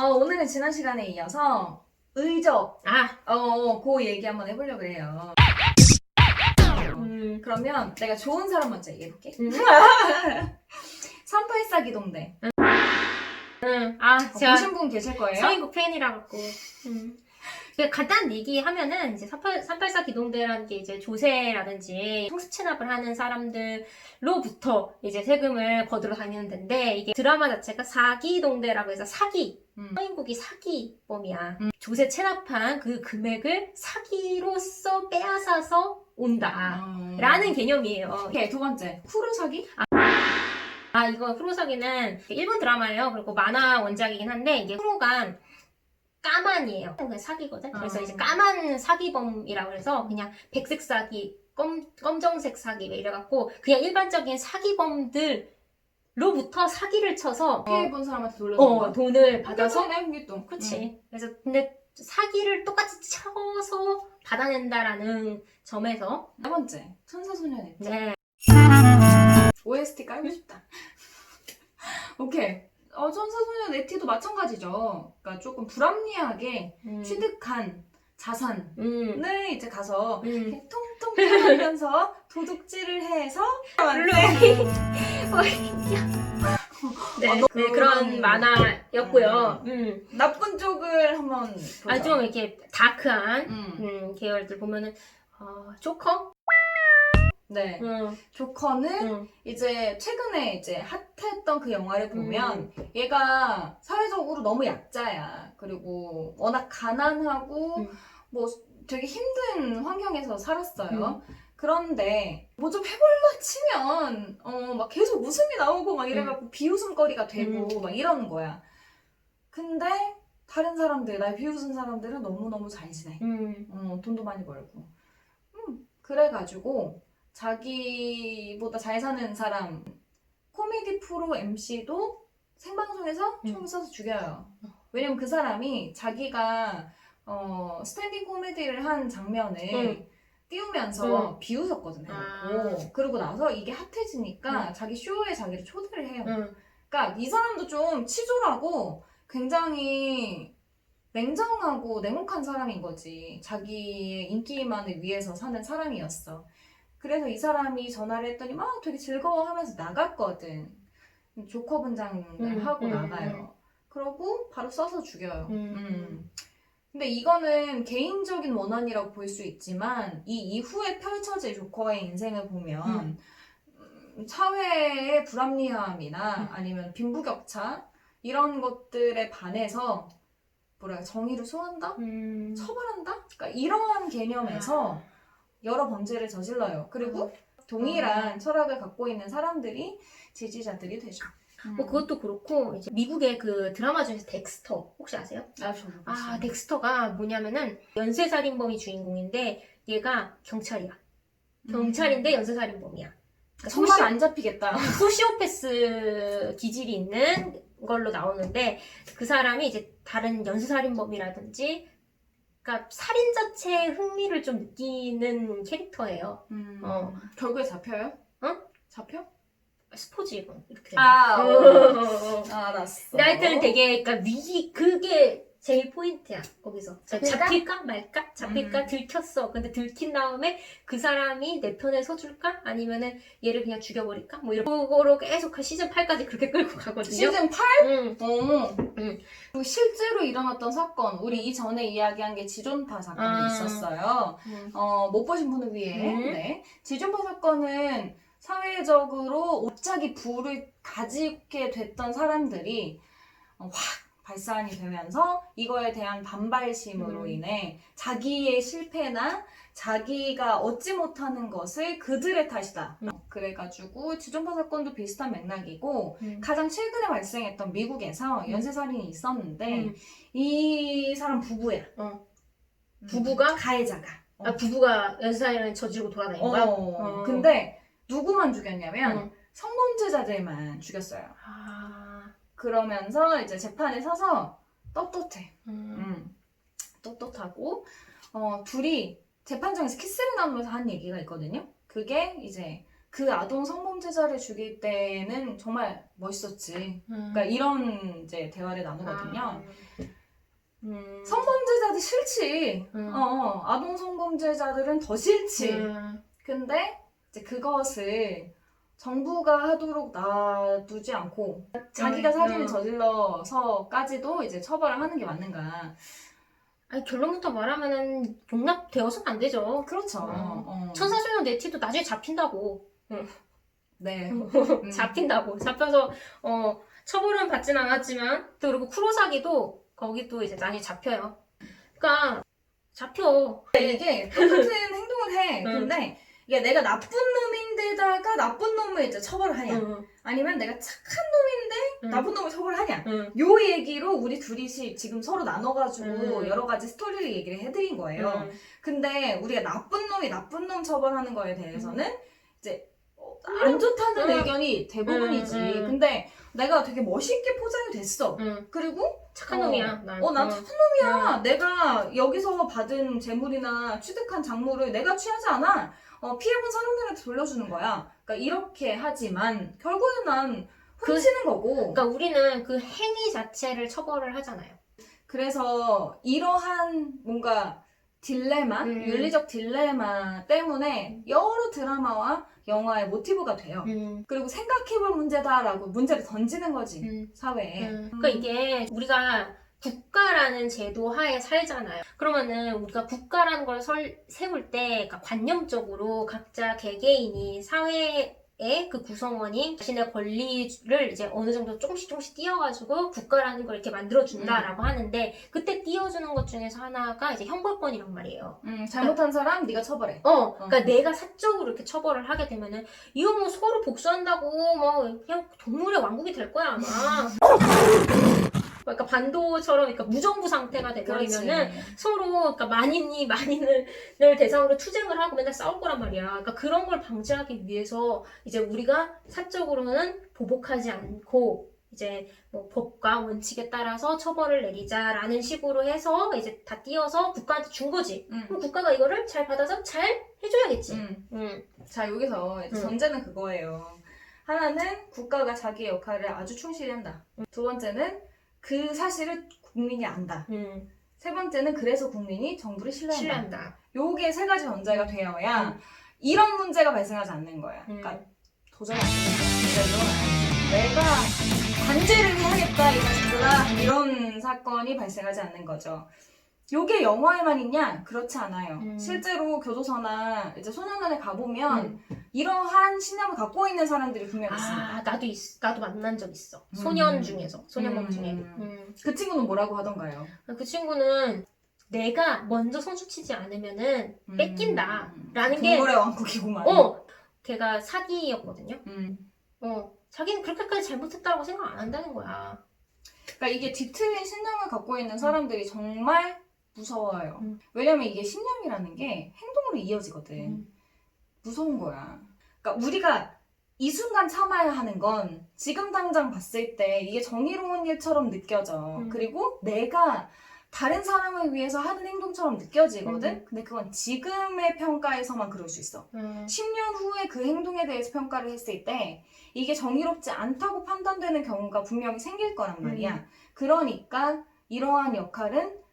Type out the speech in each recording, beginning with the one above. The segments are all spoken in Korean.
오늘은 지난 시간에 이어서 의적, 그 얘기 한번 해보려고 해요. 그러면 내가 좋은 사람 먼저 얘기해볼게. 3814 기동대. 제가 보신 분 계실 거예요? 서인국 팬이라 갖고. 간단 얘기하면은 이제 384 기동대라는 게 이제 조세라든지 성습 체납을 하는 사람들로부터 이제 세금을 거두러 다니는 데인데, 이게 드라마 자체가 사기동대라고 해서 사기. 서인국이 사기범이야. 조세 체납한 그 금액을 사기로서 빼앗아서 온다. 라는 개념이에요. 오케이, 두 번째. 쿠르 사기? 이거 프로 사기는 일본 드라마예요. 그리고 만화 원작이긴 한데, 이게 프로가 까만이에요. 그냥 사기거든. 그래서 이제 까만 사기범이라고 해서 그냥 백색 사기, 검정색 사기 이래갖고 그냥 일반적인 사기범들로부터 사기를 쳐서 피해본 사람한테 돌려주는 거야? 돈을 받아서. 흥기똥. 그치. 그래서 근데 사기를 똑같이 쳐서 받아낸다라는 점에서. 네 번째. 천사소년의 네. OST 깔고 싶다. 오케이. 천사소년 네티도 마찬가지죠. 그러니까 조금 불합리하게 취득한 자산을 이제 가서 이렇게 통통 튀어나오면서 도둑질을 해서 그런 만화였고요. 나쁜 쪽을 한번 보자. 좀 이렇게 다크한 계열들 보면은 조커? 네. 조커는 이제 최근에 이제 핫했던 그 영화를 보면 얘가 사회적으로 너무 약자야. 그리고 워낙 가난하고 뭐 되게 힘든 환경에서 살았어요. 그런데 뭐 좀 해볼라 치면 막 계속 웃음이 나오고 막 이래갖고 비웃음거리가 되고 막 이러는 거야. 근데 다른 사람들, 날 비웃은 사람들은 너무너무 잘 지내. 돈도 많이 벌고. 그래가지고 자기보다 잘 사는 사람 코미디 프로 MC도 생방송에서 총 쏴서 죽여요. 왜냐면 그 사람이 자기가 스탠딩 코미디를 한 장면을 띄우면서 비웃었거든요. 그러고 나서 이게 핫해지니까 자기 쇼에 자기를 초대를 해요. 그러니까 이 사람도 좀 치졸하고 굉장히 냉정하고 냉혹한 사람인 거지. 자기의 인기만을 위해서 사는 사람이었어. 그래서 이 사람이 전화를 했더니 막 되게 즐거워하면서 나갔거든. 조커 분장을 하고 나가요. 그러고 바로 쏴서 죽여요. 근데 이거는 개인적인 원한이라고 볼 수 있지만 이 이후에 펼쳐질 조커의 인생을 보면 사회의 불합리함이나 아니면 빈부격차 이런 것들에 반해서 정의를 소화한다? 처벌한다? 그러니까 이러한 개념에서 여러 범죄를 저질러요. 그리고 동일한 철학을 갖고 있는 사람들이 지지자들이 되죠. 그것도 그렇고 이제 미국의 그 드라마 중에서 덱스터 혹시 아세요? 저는 덱스터가 뭐냐면은 연쇄살인범이 주인공인데 얘가 경찰이야. 경찰인데 연쇄살인범이야. 그러니까 정말 안 잡히겠다. 소시오패스 기질이 있는 걸로 나오는데, 그 사람이 이제 다른 연쇄살인범이라든지 그러니까 살인 자체에 흥미를 좀 느끼는 캐릭터예요. 결국에 잡혀요? 잡혀? 스포지 이건 이렇게. 알았어. 근데 하여튼 되게 그러니까 그게 제일 포인트야 거기서. 잡힐까 말까? 잡힐까? 들켰어. 근데 들킨 다음에 그 사람이 내 편에 서줄까? 아니면은 얘를 그냥 죽여버릴까? 뭐 이런 거로 계속 시즌 8까지 그렇게 끌고 가거든요. 시즌 8? 그리고 실제로 일어났던 사건, 우리 이전에 이야기한 게 지존파 사건이 있었어요. 못 보신 분을 위해. 네. 지존파 사건은 사회적으로 갑자기 불을 가지게 됐던 사람들이 확 발산이 되면서 이거에 대한 반발심으로 인해 자기의 실패나 자기가 얻지 못하는 것을 그들의 탓이다. 그래가지고 지존파 사건도 비슷한 맥락이고 가장 최근에 발생했던 미국에서 연쇄살인이 있었는데 이 사람 부부야. 부부가? 가해자가. 부부가 연쇄살인을 저지르고 돌아다닌 거야? 근데 누구만 죽였냐면 성범죄자들만 죽였어요. 그러면서 이제 재판에 서서 떳떳해. 떳떳하고 둘이 재판장에서 키스를 나누면서 한 얘기가 있거든요. 그게 이제 그 아동 성범죄자를 죽일 때는 정말 멋있었지. 그러니까 이런 이제 대화를 나누거든요. 성범죄자들 싫지. 아동 성범죄자들은 더 싫지. 근데 이제 그것을 정부가 하도록 놔두지 않고 자기가 살인을 저질러서까지도 이제 처벌을 하는 게 맞는가. 아니, 결론부터 말하면은 용납되어서는 안 되죠. 그렇죠. 천사소년 네티도 나중에 잡힌다고. 네. 잡힌다고. 잡혀서 처벌은 받진 않았지만 또 그리고 쿠로사기도 거기 또 이제 나중에 잡혀요. 그러니까 잡혀. 이게 똑같은 행동을 해. 근데 이게 내가 나쁜 놈인데다가 나쁜 놈을 이제 처벌을 하냐, 아니면 내가 착한 놈인데 나쁜 놈을 처벌을 하냐, 요 얘기로 우리 둘이 지금 서로 나눠가지고 여러 가지 스토리를 얘기를 해드린 거예요. 근데 우리가 나쁜 놈이 나쁜 놈 처벌하는 거에 대해서는 이제 안 좋다는 의견이 대부분이지. 근데 내가 되게 멋있게 포장이 됐어. 그리고 착한 놈이야. 난 착한 놈이야. 내가 여기서 받은 재물이나 취득한 작물을 내가 취하지 않아. 피해본 사람들한테 돌려주는 거야. 그러니까 이렇게 하지만 결국엔 난 훔치는 거고. 그러니까 우리는 그 행위 자체를 처벌을 하잖아요. 그래서 이러한 뭔가 딜레마, 윤리적 딜레마 때문에 여러 드라마와 영화의 모티브가 돼요. 그리고 생각해볼 문제다라고 문제를 던지는 거지, 사회에. 그러니까 이게 우리가 국가라는 제도 하에 살잖아요. 그러면은 우리가 국가라는 걸 세울 때 그러니까 관념적으로 각자 개개인이 사회의 그 구성원이 자신의 권리를 이제 어느 정도 조금씩 띄워가지고 국가라는 걸 이렇게 만들어준다라고 하는데, 그때 띄워주는 것 중에서 하나가 이제 형벌권이란 말이에요. 잘못한 사람 네가 처벌해. 그러니까 내가 사적으로 이렇게 처벌을 하게 되면은 이거 뭐 서로 복수한다고 뭐 그냥 동물의 왕국이 될 거야 아마. 그러니까 반도처럼 그러니까 무정부 상태가 돼버리면은 서로 그러니까 만인을 대상으로 투쟁을 하고 맨날 싸울 거란 말이야. 그러니까 그런 걸 방지하기 위해서 이제 우리가 사적으로는 보복하지 않고 이제 뭐 법과 원칙에 따라서 처벌을 내리자라는 식으로 해서 이제 다 띄어서 국가한테 준 거지. 그럼 국가가 이거를 잘 받아서 잘 해줘야겠지. 자, 여기서 이제 전제는 그거예요. 하나는 국가가 자기의 역할을 아주 충실히 한다. 두 번째는 그 사실을 국민이 안다. 세 번째는 그래서 국민이 정부를 신뢰한다. 요게 세 가지 전제가 되어야 이런 문제가 발생하지 않는 거야. 그러니까 도저히 안 된다. 내가 관제를 해야겠다 이 자식들아, 이런 사건이 발생하지 않는 거죠. 요게 영화에만 있냐? 그렇지 않아요. 실제로 교도소나 이제 소년원에 가보면 이러한 신념을 갖고 있는 사람들이 분명 있습니다. 나도 만난 적 있어. 소년 중에서, 소년범 중에. 그 친구는 뭐라고 하던가요? 그 친구는 내가 먼저 손수치지 않으면은 뺏긴다라는 게. 동물의 왕국이구만. 걔가 사기였거든요. 자기는 그렇게까지 잘못했다고 생각 안 한다는 거야. 그러니까 이게 뒤틀린 신념을 갖고 있는 사람들이 정말 무서워요. 왜냐면 이게 신념이라는 게 행동으로 이어지거든. 무서운 거야. 그러니까 우리가 이 순간 참아야 하는 건 지금 당장 봤을 때 이게 정의로운 일처럼 느껴져. 그리고 내가 다른 사람을 위해서 하는 행동처럼 느껴지거든? 근데 그건 지금의 평가에서만 그럴 수 있어. 10년 후에 그 행동에 대해서 평가를 했을 때 이게 정의롭지 않다고 판단되는 경우가 분명히 생길 거란 말이야. 그러니까 이러한 역할은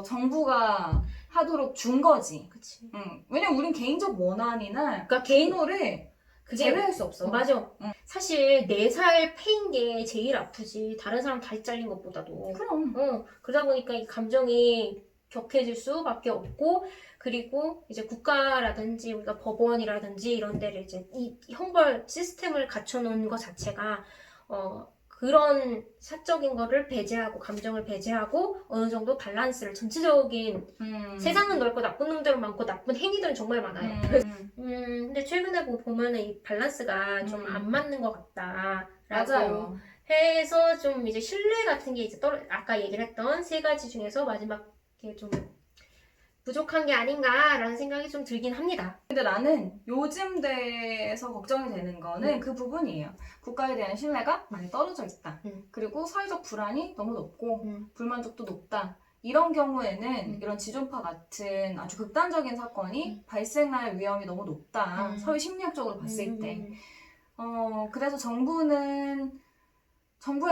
정부가 하도록 준 거지. 그치. 왜냐면 우린 개인적 원한이나 그러니까 개인호를 제외할 수 없어. 맞아. 사실 4살 패인 게 제일 아프지. 다른 사람 다리 잘린 것보다도. 그럼. 그러다 보니까 이 감정이 격해질 수밖에 없고, 그리고 이제 국가라든지 우리가 법원이라든지 이런 데를 이제 이 형벌 시스템을 갖춰놓은 것 자체가 그런 사적인 거를 배제하고 감정을 배제하고 어느 정도 밸런스를 전체적인 세상은 넓고 나쁜 놈들은 많고 나쁜 행위들은 정말 많아요. 근데 최근에 보면은 이 밸런스가 좀 안 맞는 것 같다라고 맞아요. 해서 좀 이제 신뢰 같은 게 이제 아까 얘기를 했던 세 가지 중에서 마지막에 좀 부족한 게 아닌가라는 생각이 좀 들긴 합니다. 근데 나는 요즘 대해서 걱정이 되는 거는 그 부분이에요. 국가에 대한 신뢰가 많이 떨어져 있다. 그리고 사회적 불안이 너무 높고 불만족도 높다. 이런 경우에는 이런 지존파 같은 아주 극단적인 사건이 발생할 위험이 너무 높다. 사회 심리학적으로 봤을 때. 그래서 정부의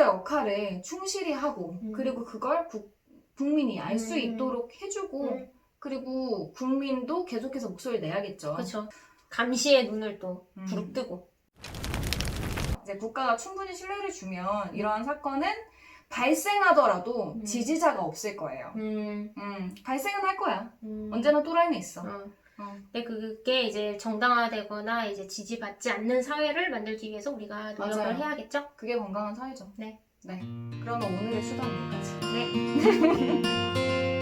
역할을 충실히 하고 그리고 그걸 국민이 알 수 있도록 해주고 그리고 국민도 계속해서 목소리를 내야겠죠. 그렇죠. 감시의 눈을 또 부릅뜨고. 이제 국가가 충분히 신뢰를 주면 이러한 사건은 발생하더라도 지지자가 없을 거예요. 발생은 할 거야. 언제나 또라이는 있어. 근데 그게 이제 정당화되거나 이제 지지받지 않는 사회를 만들기 위해서 우리가 노력을 맞아요. 해야겠죠? 그게 건강한 사회죠. 네. 그러면 오늘의 수다는 여기까지. 네.